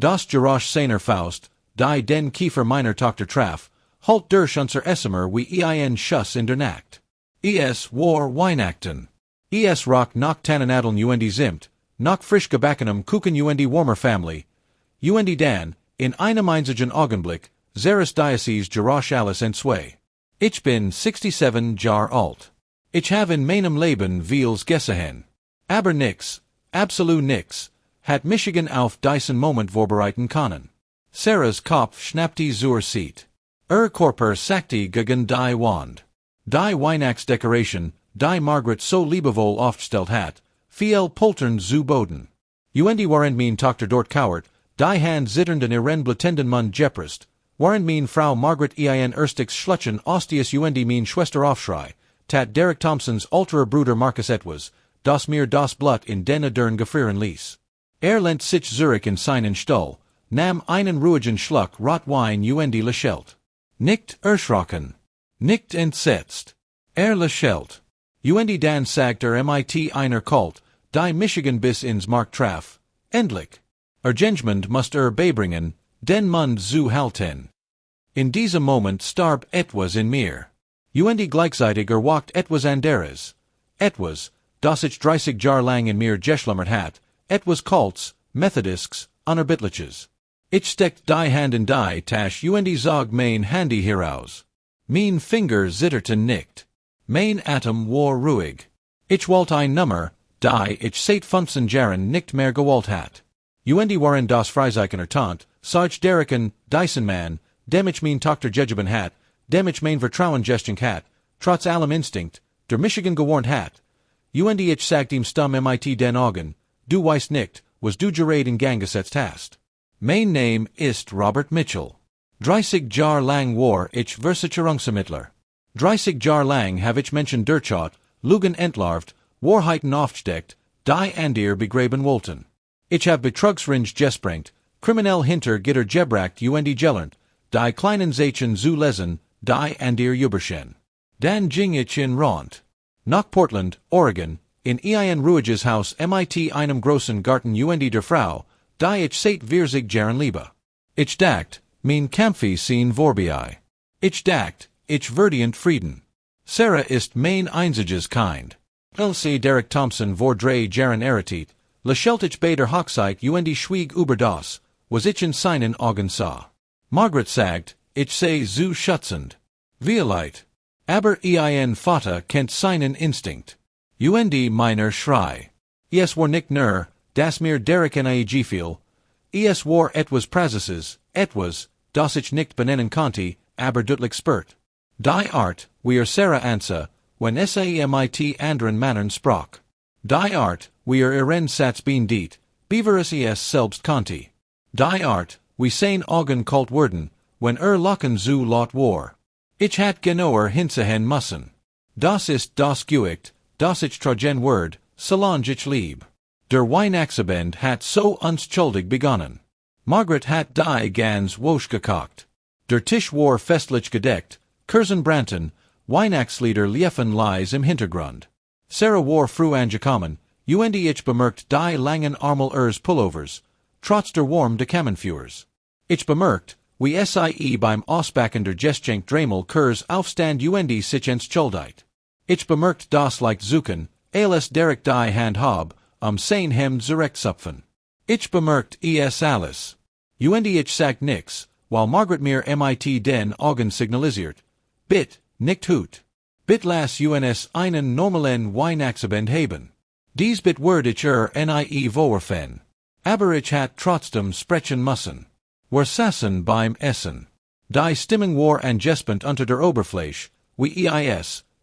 Das Geräusch seiner Faust, die den Kiefer meiner Tochter traf, halt durch unser Essemer wie ein Schuss in der Nacht. Es war Weihnachten. Es rock nach Tanninadeln und Zimt, nach frisch gebackenem Kuchen und warmer Family. Und dann, in einem einzigen Augenblick, Zeres Diocese Geräusch alles en Sway. Ich bin 67 Jahre alt. Ich have in meinem Leben vieles gesehen. Aber nix, absolut nix, hat Michigan auf diesen Moment vorbereiten können. Sarahs Kopf schnappte zur Seat. Körper sackte gegen die Wand. Die Weihnachtsdekoration, die Margaret so liebevoll aufgestellt hat, fiel poltern zu Boden. Und waren mein Tochter dort kauert, die Hand zitternden ihren blitzenden Mund gepresst, waren mein Frau Margaret ein erstes Schlutschen ostius und mein Schwester Aufschrei, tat Derek Thompsons alterer Bruder Marcus etwas, das mir das Blut in den dern gefrieren ließ. Lent sich Zurich in seinen Stuhl, nahm einen ruhigen Schluck Rotwein und lächelte. Nicht erschrocken. Nicht entsetzt. Lächelte. Und dann sagt mit einer Kalt, die Michigan bis ins Mark traf. Endlich. Judgment must beibringen, den Mund zu halten. In diesem Moment starb etwas in mir. Und gleichzeitig erwacht etwas anderes. Etwas, das ich 30 Jahre lang in mir geschlummert hat, etwas Kults, Methodists, Unerbittliches. Ich steckt die Hand in die Tasche und zog mein Handy heraus. Mein Finger zitterten nicht. Mein Atem war ruhig. Ich wollte ein Nummer, die ich seit 15 Jahren nicht mehr gewollt hat. Und waren das Freizeichener Tant, Sarge Derricken, Dyson Man, dem ich mein Tochter gegeben hat, dem ich mein Vertrauen geschenkt hat, trotz allem Instinkt, der Michigan gewarnt hat. Und ich sagt ihm stumm mit den Augen, du weißt nicht, was du gerät in Gang gesetzt hast. Mein Name ist Robert Mitchell. 30 Jahre lang war ich Versicherungsvermittler. 30 Jahre lang habe ich Menschen durchschaut, Lügen entlarvt, Wahrheiten aufgedeckt, die andere begraben wollten. Ich habe Betrugsringe gesprengt, kriminell hinter Gitter gebracht und gelernt, die kleinen Zeichen zu lesen, die andere überschen. Dann ging ich in Rond. Nach Portland, Oregon, in ein ruhiges Haus mit einem großen Garten und der Frau, die ich seit 40 Jahren liebe. Ich dacht, mein Kampfe sind vorbei. Ich dacht, ich verdient Frieden. Sarah ist mein einziges Kind. Elsie Derek Thompson vor 3 Jahren erritet, lächelte ich bei der Hochzeit und schwieg über das, was ich in seinen Augen sah. Margaret sagt, ich sei zu schützend. Vielleicht. Aber ein Vater kennt seinen Instinkt. Und meiner Schrei. Es war nicht nur, dass mir Derek gefiel. Es war etwas Prazeses, etwas, das ich nicht benennen konnte, aber deutlich spürt. Die Art, wie Sarah ansa, wenn mit anderen Männern sprach. Die Art, wie ihren Satz beendet, bewares es selbst konnte. Die Art, wie sein Augen kalt wurden, wenn Lachen zu laut war. Ich hat genauer hinsehen müssen. Das ist das Gewicht, das ich tragen word, solange ich lieb. Der Weihnachtsabend hat so unschuldig begonnen. Margaret hat die ganz wosch gekocht. Der Tisch war festlich gedeckt, Kerzenbranten, Weihnachtslieder liefen leise im Hintergrund. Sarah war früh angekommen, und ich bemerkt die langen Pullovers, trotz der warm de Kamenführs. Ich bemerkt, wie beim Ausbacken der Geschenk Dremel Kurs aufstand und sich entschuldigt. Ich bemerkt das leicht suchen, als Derek die Hand hab, sein Hemd zurechtzupfen. Ich bemerkt es alles. Und ich sagt nix, while Margaret mir mit den Augen signalisiert. Bit, nicht hut. Bit las uns einen normalen Weihnachtsabend haben. Dies bit word ich nie vorwerfen. Aber ich hat trotzdem sprechen müssen. Wir saßen beim Essen. Die Stimmung war angespent unter der Oberfläche, wie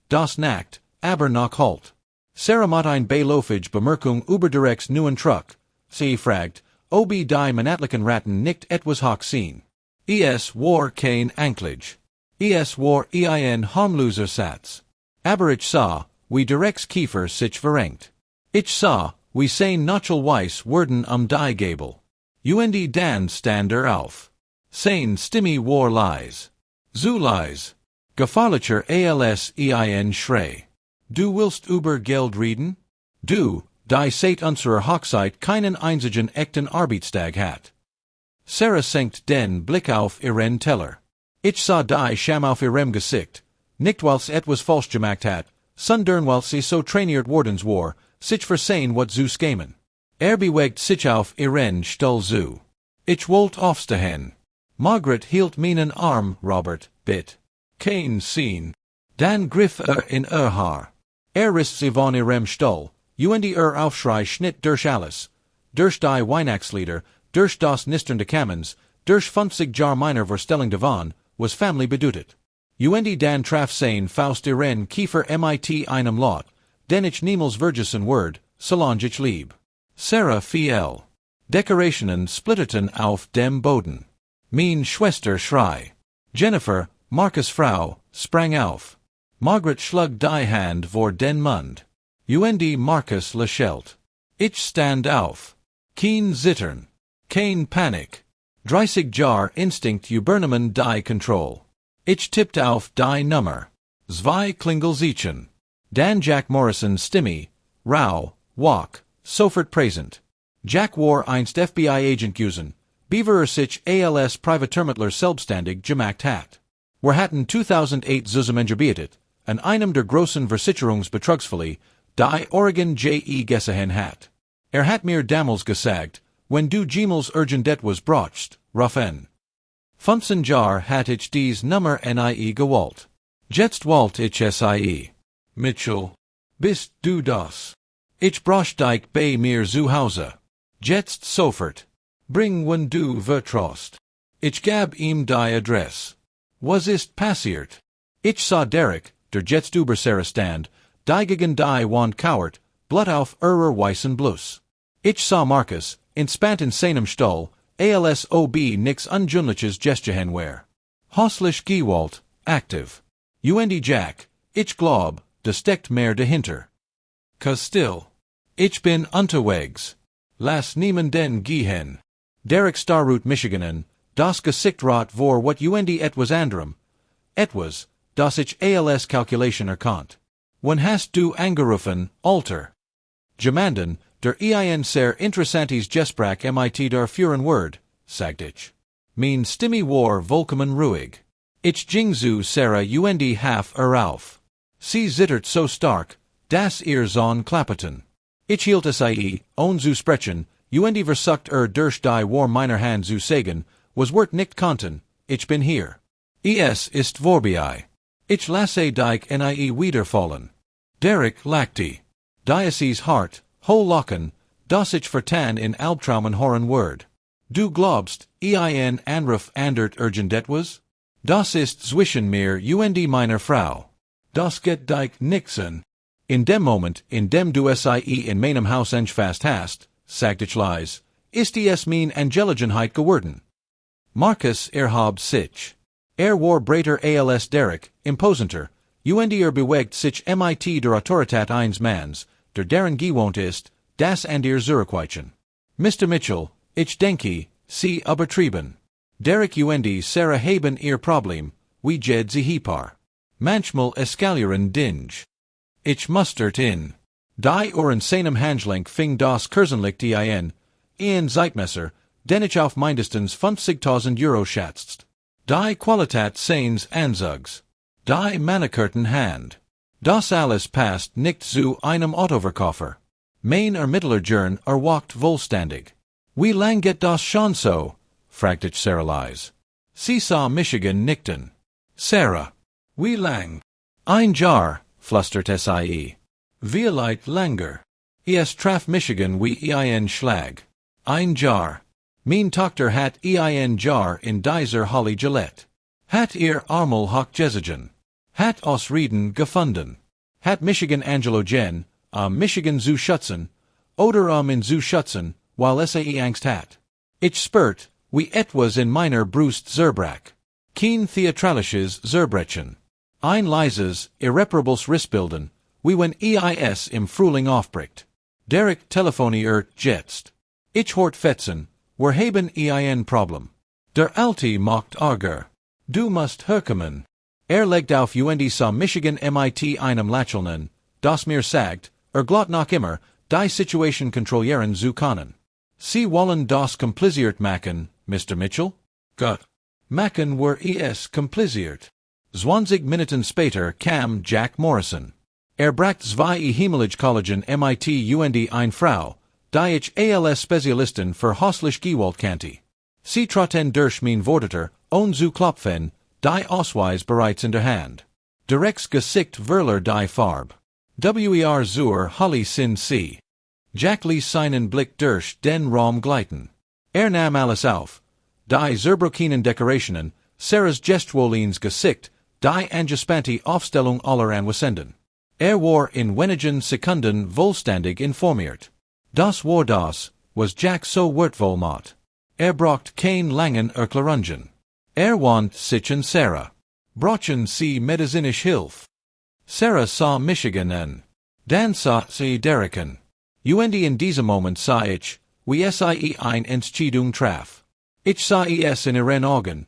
das Nacht, aber noch halt. Sarah mot ein beiläufige Bemerkung über Derek's neuen Truck. Sie fragt, ob die manatlichen Ratten nicht etwas hoch sehen. Es war kein Anklage. Es war ein harmloser Satz. Aber ich sah, wie Derek's Kiefer sich verrenkt. Ich sah, wie sein Notchel Weiss wurden die Gabel. Und dann stand auf. Sein Stimme war leise. Zu leise. Gefahrlicher als ein Schrei. Du willst über Geld reden? Du, die seit unserer Hochzeit keinen einzigen echten Arbeitstag hat. Sarah senkt den Blick auf ihren Teller. Ich sah die Scham auf ihrem Gesicht, nicht weil's etwas falsch gemacht hat, sondern weil sie so trainiert worden war, sich versehen wat zu skamen. Bewegt sich auf ihren Stuhl zu. Ich wollt aufstehen. Margaret hielt meinen Arm, Robert, bit. Kein sehen. Dan griff in Haar. Riss sie von ihrem Stuhl, Aufschrei schnitt durch alles. Durch die Weihnachtslieder, durch das nisternde Kamens, durch 50 Jahr meiner Vorstellung davon, was Family bedeutet. Dan traf sein Faust ihren Kiefer mit einem Lot, den ich niemals vergessen word, solange ich lieb. Sarah fiel. Dekorationen splitterten auf dem Boden. Mein Schwester schrei. Jennifer, Marcus' Frau, sprang auf. Margaret schlug die Hand vor den Mund. Marcus lächelt. Ich stand auf. Kein Zittern. Kein Panik. 30 Jahr Instinkt übernehmen die Control. Ich tippte auf die Nummer. Zwei Klingelsiechen. Dan Jack Morrison Stimme, Rau, Walk, sofort präsent. Jack war einst FBI-Agent gewesen, beaver sich als Privatermittler selbstständig gemacht hat. Hatten 2008 zusammengearbeitet, an einem der großen Versicherungsbetrugsfälle, die Oregon J.E. gesehen hat. Hat mir damals gesagt, wenn du jemals irgendetwas brauchst, rufen. 15 Jahr hat ich dies Nummer nie gewollt. Jetzt wollt ich sie. Mitchell, bist du das? Ich brauch dich bei mir zu Hause. Jetzt sofort. Bring wenn du vertraust. Ich gab ihm die Adresse. Was ist passiert? Ich sah Derek, der jetzt über Sarah stand, die gegen die Wand kauert, blut auf weißen Bluss. Ich sah Marcus, entspannt in seinem Stuhl, als ob nix unjünliches Gestehen wär. Häuslich gewollt, aktiv. Jack, ich glaub, de steckt mehr dahinter. Still. Ich bin unterwegs. Lass niemanden gehen. Derek Starroot Michiganen, das Gesicht rot vor wat etwas anderem. Etwas, das ich als Calculation erkannt. When hast du angerufen, Alter? Gemanden, der sehr interessantes Gespräch mit der führen Word, sagt ich. Mein Stimme war vollkommen ruhig. Ich ging zu Sarah half auf. Sie zittert so stark, dass ihr Zahn klappeten. Ich hielt sie, zu sprechen, versucht durch die war meiner Hand zu sagen, was wird nicht konnten, ich bin hier. Es ist vorbei. Ich lasse dich nie wiederfallen. Derek lachte. Dioceses Hart, hol Locken, das ich vertan in Albtraumen horen Word. Du glaubst, Anruf andert etwas? Das ist zwischen mir meiner Frau. Das geht dich nix an. In dem Moment, in dem du sie in meinem Haus fast hast, sagt ich leise, ist es mein Angeligenheit geworden. Marcus hab sich. War breiter als Derek, imposenter, bewegt sich mit der Autorität eines Manns, der deren gewohnt ist, das an dir zurückweichen. Mr. Mitchell, ich denke, sie übertrieben. Derek Sarah haben ihr Problem, wie jed sie hipar. Manchmal eskalieren dinge. Ich mustert in. Die Ohren seinem Handgelenk fing das Kursenlicht in Zeitmesser, den ich auf mindestens 50.000 Euro schätzt. Die Qualität seines Anzugs. Die manikürten Hand. Das alles passt nicht zu einem Autoverkäufer. Mein Ermittler Jern walkt wohlständig. Wie lang geht das schon so? Fragt ich Sarah leise. Sie sah Michigan nickten. Sarah. Wie lang? Ein Jahr, flüstert sie. Vielleicht länger. Es traf Michigan wie Schlag. Ein Jahr. Mein Tochter hat Jahr in dieser Holly Gillette. Hat ihr Armel hoch Jesigen. Hat aus Rieden gefunden. Hat Michigan Angelo Jen, Michigan zu schützen, oder in zu schützen, while Angst hat. Ich spürt, wie etwas in meiner Brust zerbrach. Kein theatralisches Zerbrechen. Ein leises, irreparables Rissbilden, wie wenn im Frühling aufbricht. Derek telefoniert jetzt. Ich hort fetzen, wir haben Problem. Der Alte macht Arger. Du musst herkommen. Legt auf sa Michigan mit einem Lachelnen, das mir sagt, glott noch immer, die Situation kontrollieren zu können. Sie wollen das kompliziert machen, Mr. Mitchell? Gut. Machen were kompliziert. 20 Minuten später kam Jack Morrison. Bracht zwei Himmelig Kollegen MIT und eine Frau, die ich als Spezialistin für häuslich Gewalt kannte. Sie traten durch mein Vorderter, ohne zu klopfen, die Ausweis bereits in der Hand. Directs Gesicht Verler die Farbe. Wer zur Hölle sind Sie? Jack ließ seinen Blick durch den Raum gleiten. Nahm alles auf. Die zerbrochenen Dekorationen, Sarahs gestuolines Gesicht, die angespannte Aufstellung aller Anwesenden. War in wenigen Sekunden vollständig informiert. Das war das, was Jack so wertvoll braucht kein langen Erklärungen. Want sich an Sarah. Brauchen Sie medizinische Hilfe. Sarah sah Michigan an. Dann sah sie Derek an. In diesem Moment sah ich, wie sie ein Entscheidung traf. Ich sah es in ihren Augen.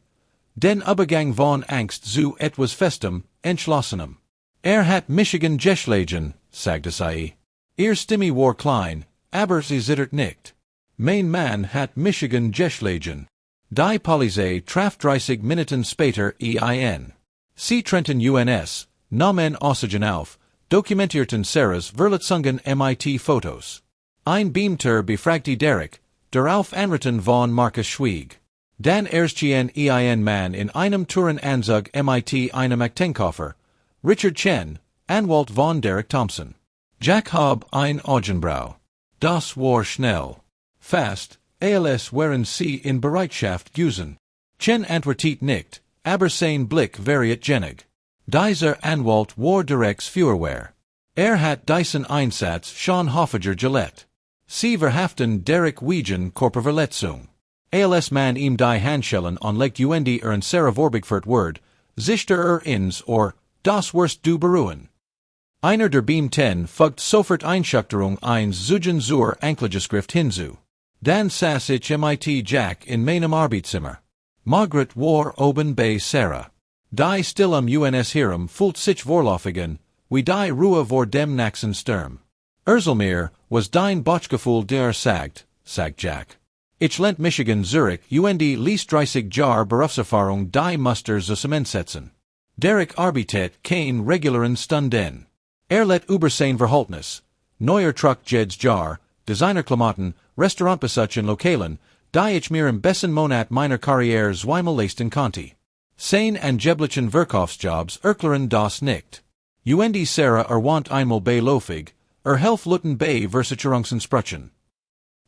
Den Übergang von Angst zu etwas Festem, Entschlossenem. Hat Michigan geschlagen, sagte sie. Ihr Stimme war klein, aber sie zittert nicht. Mein Mann hat Michigan geschlagen. Die Polizei traf 30 Minuten später ein. Sie trennten uns, nahmen Aussichten auf, dokumentierten Sarahs Verletzungen MIT-Fotos. Ein Beamter befragte Derek, darauf Anraten von Marcus schwieg. Dann erschien ein Mann in einem Tourenanzug MIT einem Aktenkoffer, Richard Chen, Anwalt von Derek Thompson. Jack hab ein Augenbrau. Das war schnell. Fast, als wären sie in Bereitschaft gewesen. Chen antwortet nicht, aber sein Blick variiert genig. Dieser Anwalt war Derek's Führerwehr. Hat diesen Einsatz schon häufiger gelegt. Sie verhaften Derek wegen Körperverletzung. Als man ihm die Handschellen anlegt und Sarah Vorbigfurt word, sichter ins or das wirst du beruhen. Einer der Beamten fügt sofort Einschüchterung eins Zugen zur Anklageschrift hinzu. Dann saß ich MIT Jack in meinem Arbeitszimmer. Margaret war oben bei Sarah. Die still uns Hiram fühlt sich vorlaufigen, wie die Ruhe vor dem nächsten Sturm. Erzelmeer, was dein Botschgefühl der sagt Jack. Ich lent Michigan Zurich und ließ 30 Jahr Berufserfahrung die Muster zusammensetzen. Derek arbeitet kein regularen Stunden. Let über sein Verhaltnis, neuer Truck jeds Jar, Designerklamotten, Restaurantbesuchen Lokalen, die ich mir im besten Monat meiner Karriere zweimal leisten konnte. Sein angeblichen Verkaufsjobs erklären das nicht. Sarah want einmal beiläufig, helf Lutten bei Versicherungssprüchen.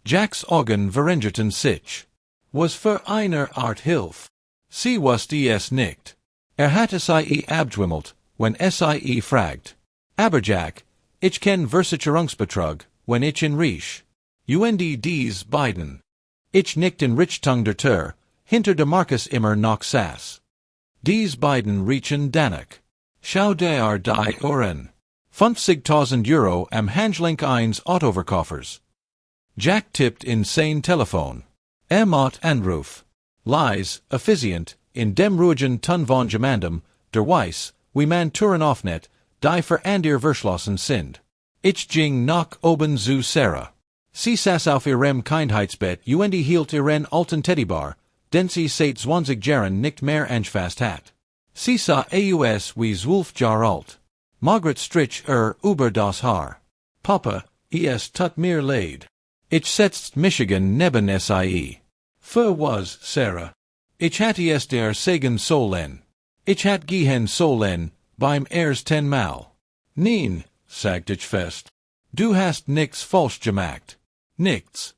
Jacks Augen veränderten sich. Was für eine Art Hilfe. Sie wusste es nicht. Hat sie abgewimmelt, wenn sie fragt. Aber Jack, ich kenn Versicherungsbetrug, wenn ich in Riech. Dies beiden. Ich nicht in Richtung der Tür, hinter der Marcus immer noch saß. Dies beiden riechen danach. Schau der die Ohren. 50.000 Euro am Handgelenk eines Autoverkaufers. Jack tippt in sein Telefon. Macht Anruf. Lies, effizient, in dem ruhigen Ton von Gemandem, der Weiss, wie man Touren aufnet, die für Andir verschlossen sind. Ich ging nach oben zu Sarah. Sie saß auf ihrem Kindheitsbett und hielt ihren alten Teddybar, den sie seit 20 Jahren nicht mehr anfasst hat. Sie sah aus wie 12 Jahre alt. Margaret strich über das Haar. Papa, es tut mir leid. Ich setzt Michigan neben sie. Für was, Sarah? Ich hatte es der sagen sollen. Ich hat gehen sollen, beim ersten Mal. Nein, sagt ich fest. Du hast nix falsch gemacht. Nichts.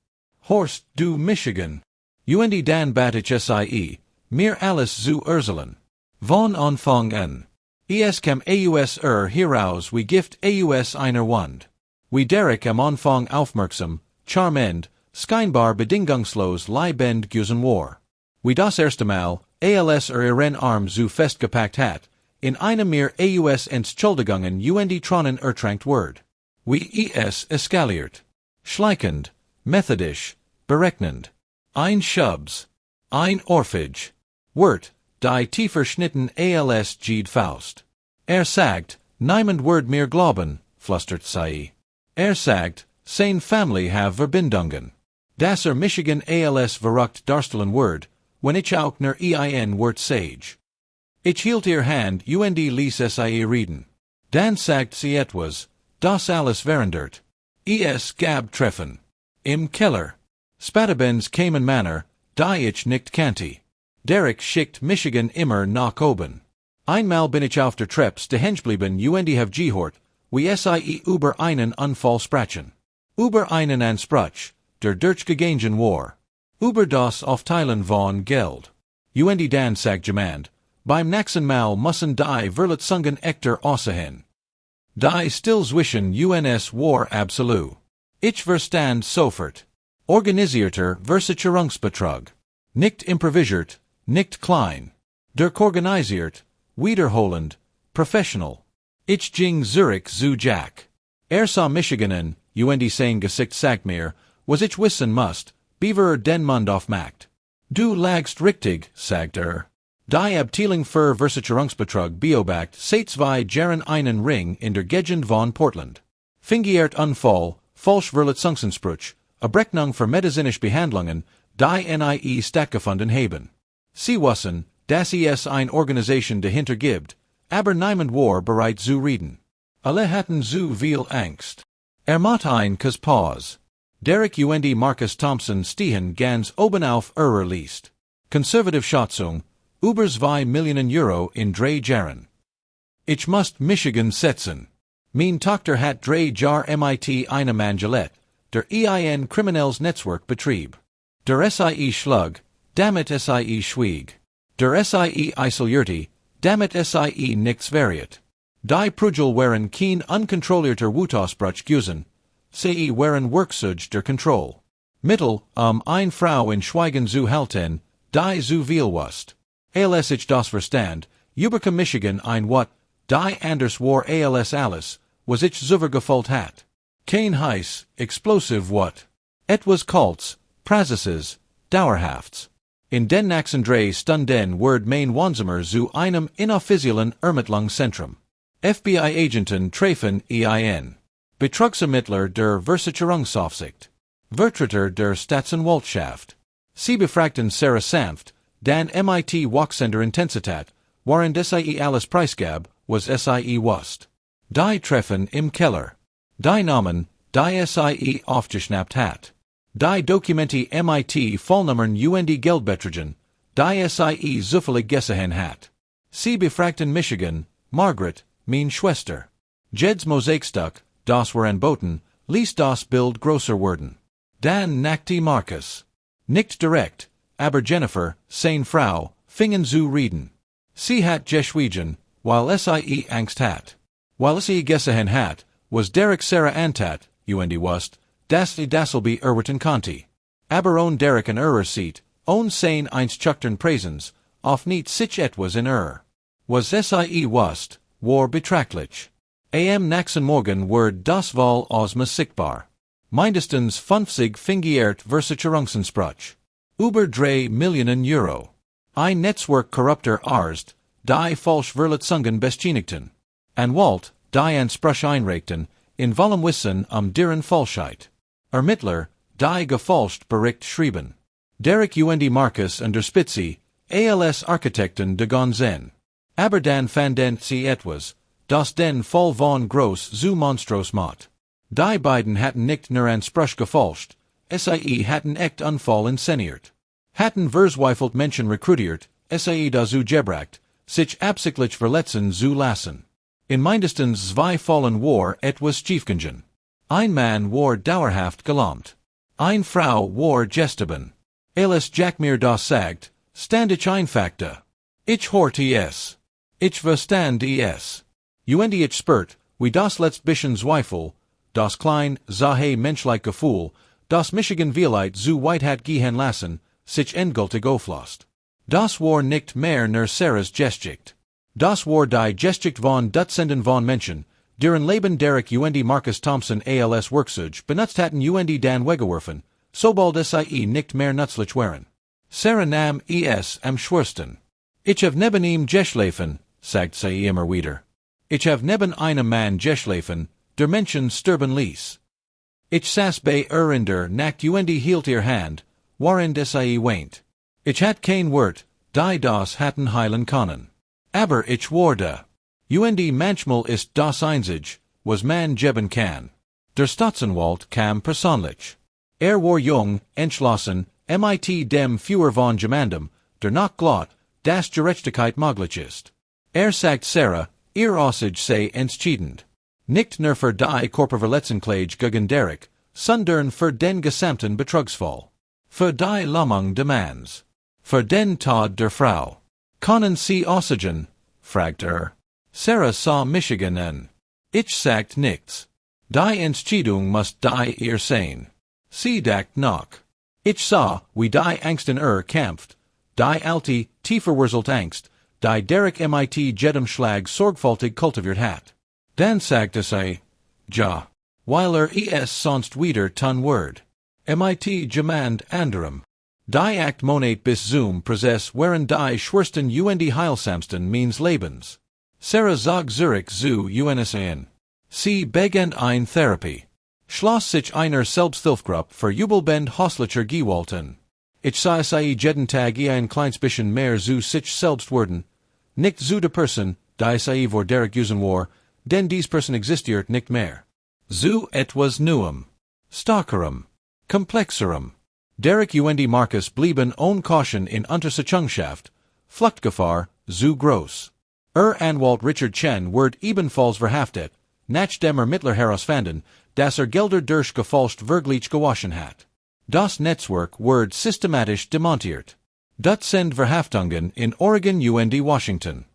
Horst, du Michigan. Dan bat ich sie, mir alles zu erzählen. Von Anfang an. Es kam aus heraus wie Gift aus einer Wand. Wie Derek am Anfang aufmerksam, charmend, scheinbar bedingungslos liebend gewesen war. Wie das erste Mal, als ihren Arm zu festgepackt hat, in einem mir aus Entschuldigungen und Tronen ertrankt word. Wie es eskaliert. Schleichend, methodisch, berechnend. Ein Schubs. Ein Ohrfeige. Wort, die tiefer schnitten als Ged Faust. Sagt, niemand word mir glauben, flüstert sie. Sagt, sein Family have Verbindungen. Das Michigan als verrucht darstellen word, when ich auch ner ein wort sage. Ich hielt ihr Hand und ließ sie reden. Dan sagt sie etwas, das alles verandert. Es gab Treffen. Im Keller. Spatabens kamen Manner, die ich nicht kannte. Derek schickt Michigan immer nach oben. Einmal bin ich auf der Treppe stehen geblieben und have gehört, wie sie über einen Unfall sprachen. Über einen Anspruch, der durchgegangen war. Über das Aufteilen von Geld. Und Dan sagt jemand, beim nächsten Mal müssen die Verletzungen echter aussehen. Die Stillzwischen uns war absolut. Ich verstand sofort. Organisierter Versicherungsbetrug. Nicht improvisiert, nicht klein. Durchorganisiert, wiederholend, professional. Ich ging Zurich zu Jack. Sah Michiganen, und sein Gesicht sagt mir, was ich wissen musst, beaver den Mund aufmacht. Du lagst richtig, sagt Die Abteilung für Versicherungsbetrug beobacht seit 2 Jahren einen Ring in der Gegend von Portland. Fingiert Unfall, Falschverletzungsanspruch, Abrechnung für medizinische Behandlungen, die nie stattgefunden haben. Sie wissen, dass es eine Organisation dahinter gibt, aber niemand war bereit zu reden. Alle hatten zu viel Angst. Macht ein Pause. Derek und Marcus Thompson stehen ganz oben auf ihrer Liste. Konservative Schätzung, über 2 Millionen Euro in 3 Jahren. Ich muss Michigan setzen. Mein Tochter hat 3 Jahr MIT eine Mangelet, der ein Kriminelles Netzwerk betrieb. Der SIE schlug, damit SIE schwieg. Der SIE isolierte, damit SIE nichts variet. Die Prügel waren kein unkontrollierter Wutausbruch gewesen, sie waren Werkzeug der Kontrolle. Mittel, ein Frau in Schweigen zu halten, die zu viel wust. Als ich das verstand, überke Michigan ein Wat, die anders war als alles, was ich zuvergefolgt hat. Kein heiß, explosive Wat. Etwas Kults, Praxisses, Dauerhafts. In den nächsten 3 Stunden wird mein Wansamer zu einem inoffiziellen Ermittlungszentrum. FBI-Agenten treffen ein. Betrugsermittler der Versicherungsaufsicht. Vertreter der Staatsanwaltschaft. Sie befragten Sarah sanft, dan MIT Wachsender Intensität, waren SIE alles preisgab, was SIE wust. Die Treffen im Keller. Die Namen, die SIE aufgeschnappt hat. Die Dokumenti MIT Vollnummern und Geldbeträgen, die SIE zufällig gesehen hat. Sie befragten Michigan, Margaret, mein Schwester. Jed's Mosaikstück, das war anboten, ließ das Bild größer werden. Dan nackte Marcus. Nicht direkt, aber Jennifer, seine Frau, fingen zu reden. Sie hat geschwiegen, weil sie Angst hat. Weil sie gesehen hat, was Derek Sarah antat, und wust, dass dasselbe erwarten konnte. Aber on Derek an sieht, on sein einst chuchtern Präsens, auf nicht sich etwas in Was sie wust, war betrachtlich. Am nächsten Morgen wird das Wahl Osma sichtbar. Mindestens 50 fingiert Versicherungsanspruch. Über 3 Millionen Euro. Ein Netzwerk korrupter Arzt, die Falschverletzungen bescheinigten. Anwalt, die Anspruch einreichten, in vollem Wissen deren Falschheit. Ermittler, die gefälscht Bericht schrieben. Derek und Marcus an der Spitze, als Architekten de Gonzen. Aber dann fanden sie etwas, das den Fall von groß zu monstros macht. Die beiden hatten nicht nur Anspruch gefälscht, sie hatten echt Unfall inszeniert. Hatten verzweifelt Menschen rekrutiert, sie dazu gebracht, sich absichtlich verletzen zu lassen. In mindestens 2 Fallen war etwas schiefgegangen. Ein Mann war dauerhaft gelähmt. Eine Frau war gestorben. Als Jack mir das sagt, stand ich einfach da. Ich horte es. Ich verstand es. Und ich spürt, wie das letzt bisschen Zweifel, das klein, zahe menschlich Gefühl, das Michigan Vielheit zu weit hat gehen lassen, sich endgültig auflöst. Das war nicht mehr nur Sarahs Gesticht. Das war die Gesticht von Dutzenden von Menschen, deren Leben Derek und Marcus Thompson als Werkzeug benutzt hatten und Dan weggeworfen, sobald sie nicht mehr nützlich waren. Sarah nahm es am schwersten. Ich have neben ihm geschlafen, sagt sie immer wieder. Ich have neben einem Mann geschlafen, der Menschen sterben ließ. Ich sas bei Urinder nacht und hielt ihr Hand, warend sie weint. Ich hat kein Wort, die das hatten heilen können. Aber ich wurde. Und manchmal ist das einzig, was man geben kann. Der Staatsanwalt kam persönlich. War jung, entschlossen, mit dem Führer von Gemandem, der noch glot, das Gerechtigkeit möglich ist. Sagt Sarah, ihr Aussage sei entschiedend. Nicht nur für die Körperverletzungsklage gegen Derek, sondern für den gesamten Betrugsfall. Für die Lommung demands. Für den Tod der Frau. Können Sie Aussagen? Fragt Sarah sah Michigan an. Ich sagt nichts. Die Entscheidung muss die ihr sein. Sie dacht noch. Ich sah, wie die Angsten kämpft, die alte, tiefer wurzelt Angst, die Derek mit jedem Schlag sorgfältig kultiviert hat. Dann sagte sie, ja, weil sonst wieder tun word. Mit jemand anderem. Die Act Monat bis zum Prozess waren die schwersten und heilsamsten meines Lebens. Sarah zog Zurich zu UNSAN. Sie begann ein Therapie. Schloss sich einer Selbsthilfegruppe für Jubelbend Häuslicher Gewalten. Ich sah sie jeden Tag ein kleines bisschen mehr zu sich selbst werden. Nicht zu der Person, die sie vor Derek usen war, denn dies Person existiert nicht mehr. Zu etwas Neuem. Stärkerem. Komplexerem. Derek und Marcus blieben ohne Caution in Untersuchungshaft. Fluchtgefahr, zu groß. Anwalt Richard Chen wird ebenfalls verhaftet, nach dem Ermittler herausfanden, dass Gelder durch gefälscht Vergleich gewaschen hat. Das Netzwerk wird systematisch demontiert. Dutzend Verhaftungen in Oregon und Washington.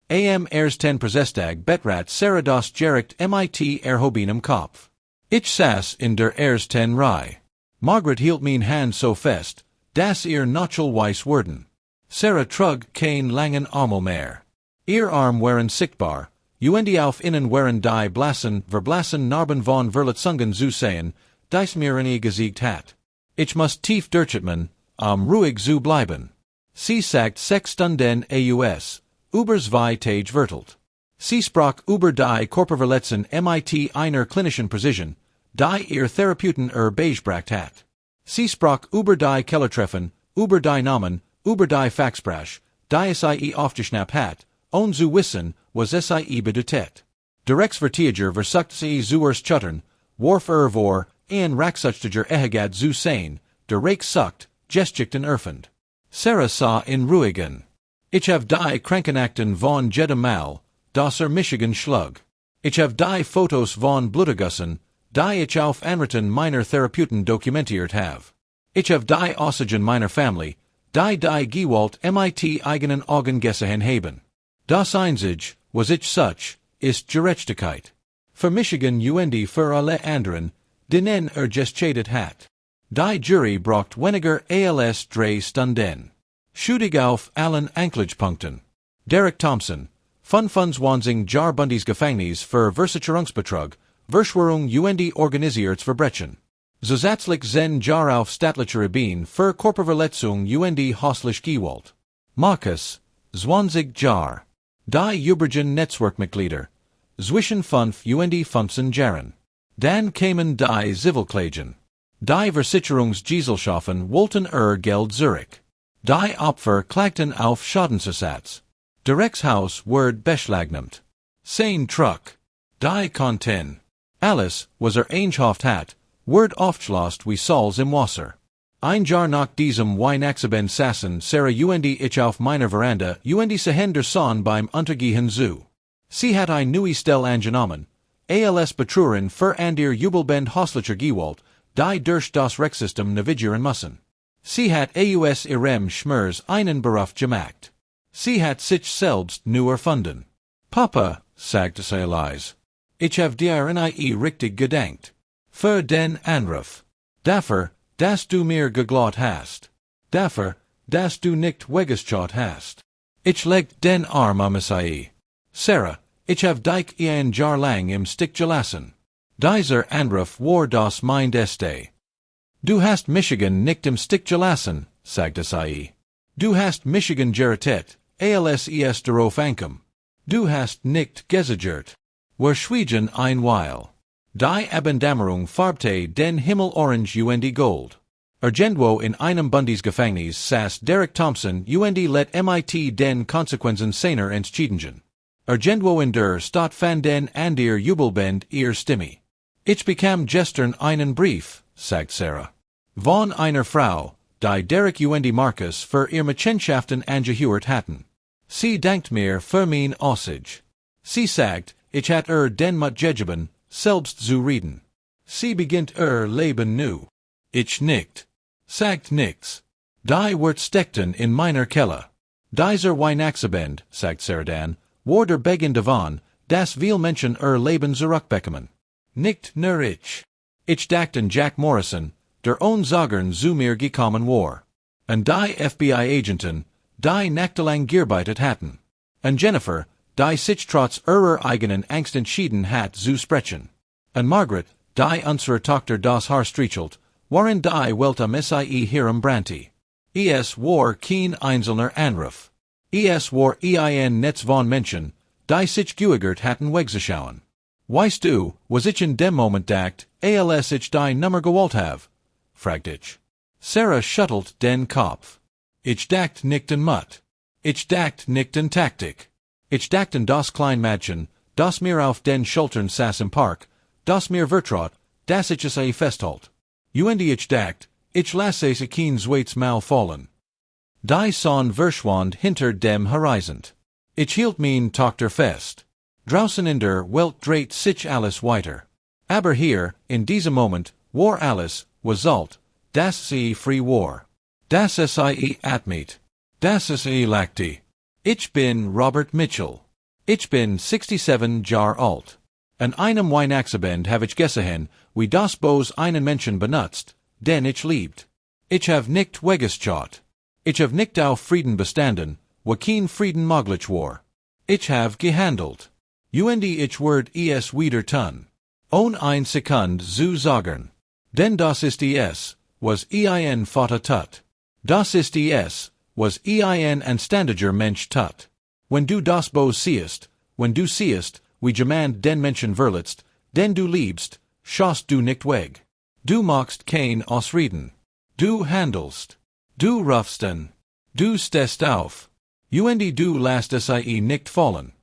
Am ersten Prozesstag betrat Sarah das Gericht mit erhobenem Kopf. Ich saß in der ersten Reihe. Margaret hielt mein Hand so fest, dass ihr Notchel weiß wurden. Sarah trug kein langen Armel mehr. Ihr Arm waren sichtbar, und auf innen waren die verblassen Narben von Verletzungen zu sehen, dies mir nie gesiegt hat. Ich muss tief durchatmen, ruhig zu bleiben. Sie sagt 6 Stunden aus, über 2 Tage vertelt. Sie sprach über die Körperverletzung mit einer klinischen Präzision, die ihr Therapeuten beigebracht hat. Sie sprach über die Kellertreffen, über die Namen, über die Faxsprache, die sie aufgeschnappt hat, ohne zu wissen, was sie bedeutet. Directs Vertiger versucht sie zu erschuttern, warf vor, en racksuchtiger ehegad zu sein, der Reich sucht, gestickten erfend. Sarah sah in ruhigen. Ich have die Krankenakten von jedem Mal, das Michigan schlug. Ich have die Fotos von Bluttergussen, die ich auf Anraten meiner Therapeuten dokumentiert have. Ich have die Aussagen meiner Familie, die Gewalt mit eigenen Augen gesehen haben. Das einzig, was ich such, ist Gerechtigkeit. Für Michigan und für alle anderen, denen geschadet hat. Die Jury braucht weniger als 3 Stunden. Schuldig auf allen Anklagepunkten. Derek Thompson, 25 Jahr Bundis Gefängnis für Versicherungsbetrug, Verschwörung und organisiertes Verbrechen. Zusätzlich 10 Jahr auf staatlicher Ebene für Körperverletzung und häusliche Gewalt. Marcus, 20 Jahr. Die übrigen Netzwerkmitglieder. Zwischen 5 und 15 Jahren. Dann kamen die Zivilklagen. Die Versicherungsgesellschaften wollten Geld zurück. Die Opfer klagten auf Schadensersatz. Derek's Haus wird beschlagnahmt. Sein Truck. Die Konten. Alles, was eingehaft hat, wird aufgeschlossen wie Salz im Wasser. Ein Jahr nach diesem Weihnachtsabend saßen Sarah und ich auf meiner Veranda und sehen der Sonne beim Untergehen zu. Sie hat ein neues Stell angenommen, als Betruerin für an ihr Jubelbend häuslicher Gewalt, die durch das Rechtssystem navigieren müssen. Sie hat aus ihrem Schmerz einen Beruf gemacht. Sie hat sich selbst nur erfunden. Papa, sagte sie leise, ich hab dir nie richtig gedenkt. Für den Anruf. Dafür, dass du mir geglaubt hast. Dafür, dass du nicht weggeschaut hast. Ich leg den Arm sie. Sarah, ich hab dich ein Jahr lang im Stich gelassen. Dieser Anruf war das mein Deste. Du hast Michigan nicht im Stich gelassen, sagte sie. Du hast Michigan gerettet, als darauf ankam. Du hast nicht gesichert. Wir schwiegen ein Weil. Die Abendammerung farbte den Himmel orange und gold. Irgendwo in einem Bundesgefängnis saß Derek Thompson und let mit den Konsequenzen seiner Entscheidungen. Irgendwo in der Stadt fanden an der Jubelband ihr Stimme. Ich bekam gestern einen Brief, sagt Sarah. Von einer Frau, die Derek und Marcus für ihr Machenschaften angehört hatten. Sie dankt mir für mein Aussage. Sie sagt, ich hat den Mutjegeben, selbst zu reden. Sie beginnt Leben nu. Ich nickt. Sagt nix. Die wird steckten in meiner Keller. Dieser Weihnachtsabend, sagt Sarah Dan, war der Beginn davon, das viel Menschen Leben zurückbekommen. Nicht nur ich. Ich dachten Jack Morrison, der Ohnsagern zu mir gekommen war. Und die FBI-Agenten, die nachtelang gearbeitet hatten. Und Jennifer, die sich trotz eigenen Angst entschieden hat zu sprechen. Und Margaret, die unsere Tochter das Haar strichelt, waren die Welt am Sie Hiram Branti. Es war kein einzelner Anruf. Es war Netz von Menschen, die sich geugert hatten wegzuschauen. Weißt du, was ich in dem Moment dacht, als ich die Nummer gewollt have? Fragt ich. Sarah schuttelt den Kopf. Ich dacht nicht an Mut. Ich dacht nicht an Taktik. Ich dacht an das Kleinmädchen, das mir auf den Schultern saß im Park, das mir vertraut, das ich es festhält. Und ich dacht, ich lasse es kein zweites Mal fallen. Die Sonne verschwand hinter dem Horizont. Ich hielt mein Tochter fest. Draußen in der Welt dreht sich alles weiter. Aber hier, in diesem Moment, war alles, was alt, das sie free war. Das sie atmet. Das sie lachti. Ich bin Robert Mitchell. Ich bin 67 Jahre alt. An einem Weihnachtsabend habe ich gesehen, wie das Bos einen Menschen benutzt, den ich liebt. Ich have nicht weggeschaut. Ich have nicht auf Frieden bestanden, wo kein Frieden möglich war. Ich have gehandelt. Und ich werd es wieder tun. Ohne ein Sekund zu sagen. Denn das ist es, was ein Vater tut. Das ist es, was ein anständiger Mensch tut. Wenn du das Bos siehst, wenn du siehst, wie jemand den Menschen verletzt, den du liebst, schaust du nicht weg. Du machst kein Ausreden. Du handelst. Du rufst an. Du stehst auf. Und du lässt sie nicht fallen.